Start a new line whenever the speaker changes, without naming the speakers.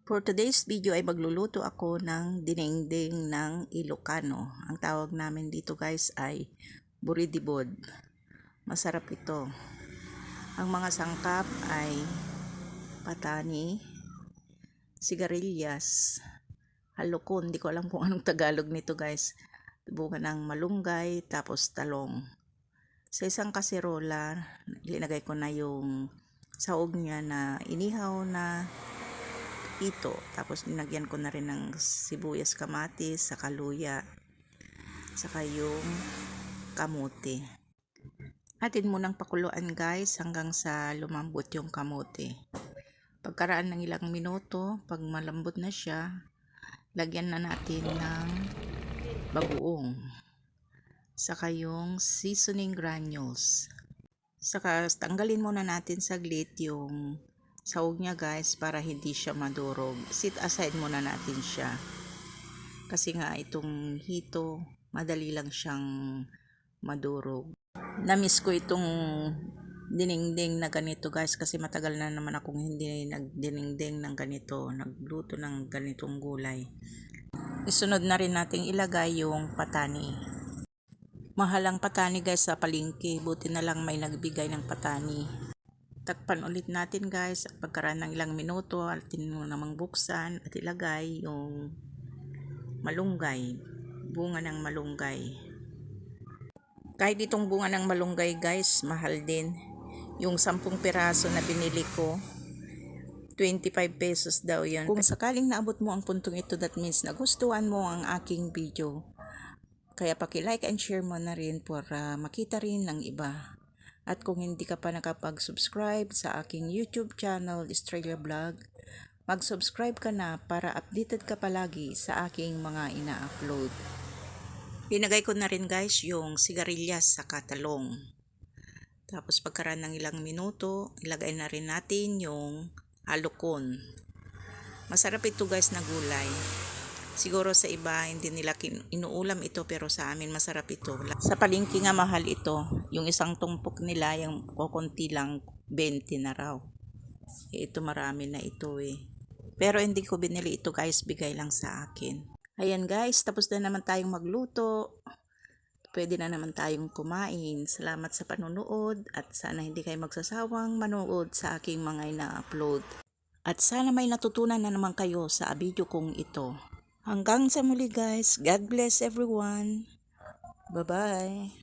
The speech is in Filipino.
For today's video ay magluluto ako ng dinengdeng ng Ilocano. Ang tawag namin dito guys ay buridibod. Masarap ito. Ang mga sangkap ay patani, sigarilyas, halukon, di ko alam kung anong Tagalog nito guys. Bunga ng malunggay, tapos talong. Sa isang kaserola, ilinagay ko na yung sahog niya na inihaw na ito. Tapos ninagyan ko na rin ng sibuyas, kamatis, saka luya, saka yung kamote. Atin mo ng pakuluan guys hanggang sa lumambot yung kamote. Pagkaraan ng ilang minuto, pag malambot na siya, lagyan na natin ng bagoong. Saka yung seasoning granules. Saka tanggalin muna natin saglit yung sahog niya guys para hindi siya madurog. Sit aside muna natin siya. Kasi nga itong hito, madali lang siyang madurog. Namiss ko itong dinengdeng na ganito guys kasi matagal na naman akong hindi nagdinengdeng ng ganito, nagluto ng ganitong gulay. Isunod na rin nating ilagay yung patani. Mahal ang patani guys sa palengke, buti na lang may nagbigay ng patani. Takpan ulit natin guys at pagkaraan ng ilang minuto, atin mo namang buksan at ilagay yung malunggay, bunga ng malunggay. Kahit itong bunga ng malunggay guys, mahal din. Yung 10 piraso na binili ko, 25 pesos daw yun. Kung sakaling naabot mo ang puntong ito, that means nagustuhan mo ang aking video. Kaya paki-like and share mo na rin para makita rin ng iba. At kung hindi ka pa nakapag-subscribe sa aking YouTube channel, Estrella Vlog, mag-subscribe ka na para updated ka palagi sa aking mga ina-upload. Linagay ko na rin guys yung sigarilyas sa talong. Tapos pagkaraan ng ilang minuto, ilagay na rin natin yung halukon. Masarap ito guys na gulay. Siguro sa iba hindi nila inuulam ito pero sa amin masarap ito. Sa palengke nga mahal ito. Yung isang tumpok nila, yung kukunti lang 20 na raw. Ito marami na ito eh. Pero hindi ko binili ito guys, bigay lang sa akin. Ayan guys, tapos na naman tayong magluto. Pwede na naman tayong kumain. Salamat sa panunood at sana hindi kayo magsasawang manood sa aking mga ina-upload. At sana may natutunan na naman kayo sa video kong ito. Hanggang sa muli guys. God bless everyone. Bye-bye.